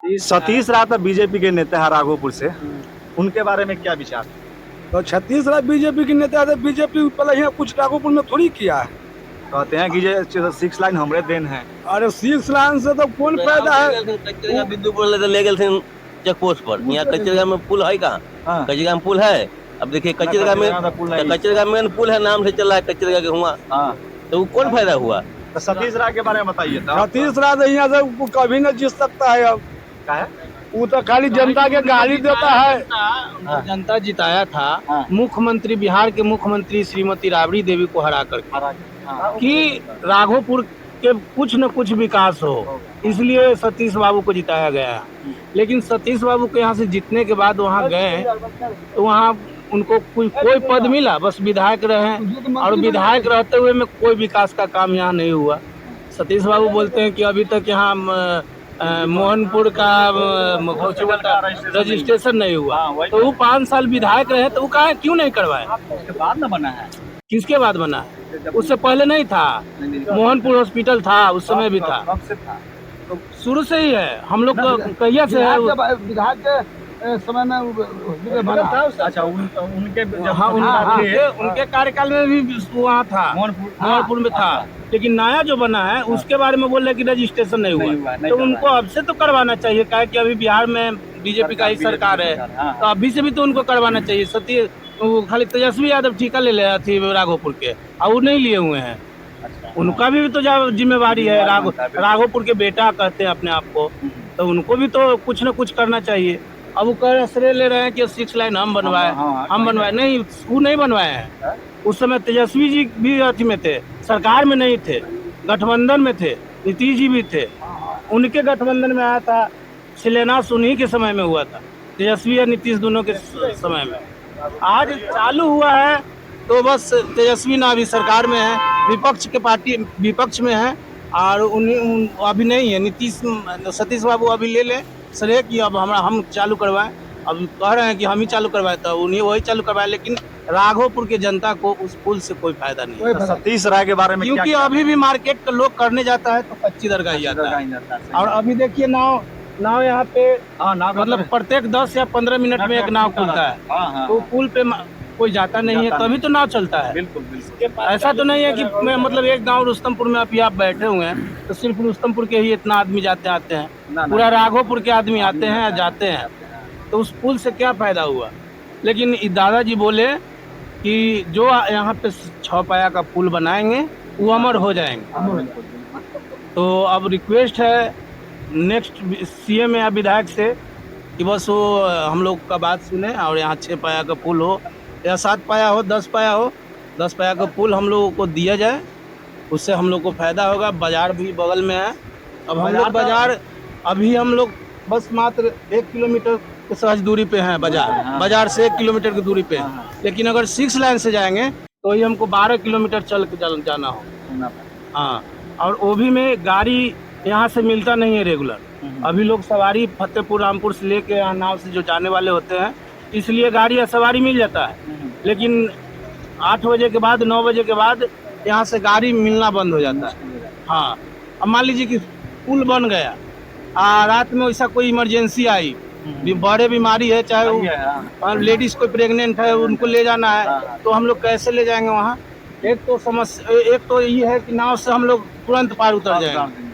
सतीश राय BJP के नेता है राघोपुर से, उनके बारे में क्या विचार? तो छत्तीस राय बीजेपी के नेता है, बीजेपी पहले यहाँ कुछ राघोपुर में थोड़ी किया है। कहते हैं कि ये 6 लाइन हमरे देन है। अरे 6 लाइन से तो कौन फायदा है? विद्युपुर ले गए थे चेक पोस्ट पर। यहाँ कचरेगा में पुल है कहाँ? हाँ। कचरेगा में पुल है। अब देखिए कचरेगा में पुल है, नाम से चल रहा है कचरेगा के हुआ। हाँ। तो कौन फायदा हुआ? तो सतीश राय के बारे में बताइए। छत्तीस राय यहाँ से कभी न जीत सकता है। अब क्या है? वो तो खाली जनता के गाली देता है। जनता जिताया था मुख्यमंत्री, बिहार के मुख्यमंत्री श्रीमती राबड़ी देवी को हरा करके कि राघोपुर के कुछ न कुछ विकास हो, इसलिए सतीश बाबू को जिताया गया। लेकिन सतीश बाबू के यहाँ से जीतने के बाद वहाँ गए तो वहाँ उनको कोई पद मिला? बस विधायक रहे, और विधायक रहते हुए में कोई विकास का काम यहाँ नहीं हुआ। सतीश बाबू बोलते हैं कि अभी तक यहाँ मोहनपुर का रजिस्ट्रेशन नहीं हुआ। तो वो 5 साल विधायक रहे तो वो कहा क्यों नहीं करवाए? उसके बाद न बना है। किसके बाद बना है? उससे पहले नहीं था। मोहनपुर हॉस्पिटल था, उस समय भी था। कब से था? तो शुरू से ही है, हम लोग कहिया से है। विधायक के समय में बना। अच्छा, उनके उनके कार्यकाल में भी वहाँ था, मोहनपुर में था। लेकिन नया जो बना है उसके बारे में बोल रहे कि रजिस्ट्रेशन नहीं हुआ। तो उनको अब से तो करवाना चाहिए, क्या कि अभी बिहार में बीजेपी का ही सरकार है, तो अभी से भी तो उनको करवाना चाहिए। वो खाली तेजस्वी यादव ठेका ले लिया थी राघोपुर के, और वो नहीं लिए हुए हैं। उनका भी तो जिम्मेवारी है। राघोपुर के बेटा कहते हैं अपने आप को, तो उनको भी तो कुछ न कुछ करना चाहिए। अब वो कह श्रेय ले रहे हैं कि 6 लाइन हम बनवाए, हम बनवाए। नहीं, वो नहीं बनवाए हैं। उस समय तेजस्वी जी भी अथी में थे, सरकार में नहीं थे, गठबंधन में थे। नीतीश जी भी थे, उनके गठबंधन में आया था। शिलान्यास उन्हीं के समय में हुआ था, तेजस्वी और नीतीश दोनों के समय में। आज चालू हुआ है तो बस तेजस्वी ना अभी सरकार में है, विपक्ष के पार्टी विपक्ष में है, और अभी नहीं है। नीतीश सतीश बाबू अभी ले लें श्रेय कि अब हम चालू करवाएं। अब कह रहे हैं कि हम ही चालू करवाए, तो उन्हीं वही चालू करवाए। लेकिन राघोपुर के जनता को उस पुल से कोई फायदा नहीं है। सतीश राय के बारे में क्योंकि अभी भी मार्केट का लोग करने जाता है तो कच्ची दरगाह ही जाता है। और अभी देखिए नाव यहाँ पे मतलब प्रत्येक 10 या 15 मिनट में एक नाव खुलता है। तो पुल पे कोई जाता नहीं है, तभी तो नाव चलता है। बिल्कुल। ऐसा तो नहीं है कि मतलब एक गांव रुस्तमपुर में अभी आप बैठे हुए हैं तो सिर्फ रुस्तमपुर के ही इतना आदमी जाते आते हैं। पूरा राघोपुर के आदमी आते हैं जाते हैं, तो उस पुल से क्या फायदा हुआ? लेकिन दादाजी बोले कि जो यहाँ पे 6 पाया का पुल बनाएंगे वो अमर हो जाएंगे। तो अब रिक्वेस्ट है नेक्स्ट सीएम या विधायक से कि बस वो हम लोग का बात सुने और यहाँ 6 पाया का पुल हो या 7 पाया हो, 10 पाया हो, 10 पाया का पुल हम लोगों को दिया जाए। उससे हम लोग को फायदा होगा। बाजार भी बगल में है। अब हम लोग बाजार अभी हम लोग बस मात्र 1 किलोमीटर के सहज दूरी पे हैं। बाजार से 1 किलोमीटर की दूरी पे है। लेकिन अगर 6 लाइन से जाएंगे तो ही हमको 12 किलोमीटर चल के जाना हो। हाँ, और वो भी में गाड़ी यहाँ से मिलता नहीं है रेगुलर। अभी लोग सवारी फतेहपुर रामपुर से लेके यहाँ नाव से जो जाने वाले होते हैं, इसलिए गाड़ी या सवारी मिल जाता है। लेकिन 8 बजे के बाद 9 बजे के बाद यहाँ से गाड़ी मिलना बंद हो जाता है। हाँ, अब मान लीजिए कि पुल बन गया, रात में वैसा कोई इमरजेंसी आई, बड़े बीमारी है, चाहे लेडीज कोई प्रेग्नेंट है, उनको ले जाना है, तो हम लोग कैसे ले जाएंगे वहाँ? एक तो ये है कि नाव से हम लोग तुरंत पार उतर जाएंगे।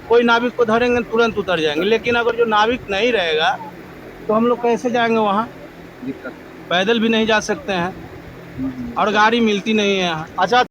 कोई नाविक को धरेंगे तुरंत उतर जाएंगे। लेकिन अगर जो नाविक नहीं रहेगा तो हम लोग कैसे जाएंगे वहाँ? पैदल भी नहीं जा सकते हैं और गाड़ी मिलती नहीं है यहाँ। अच्छा।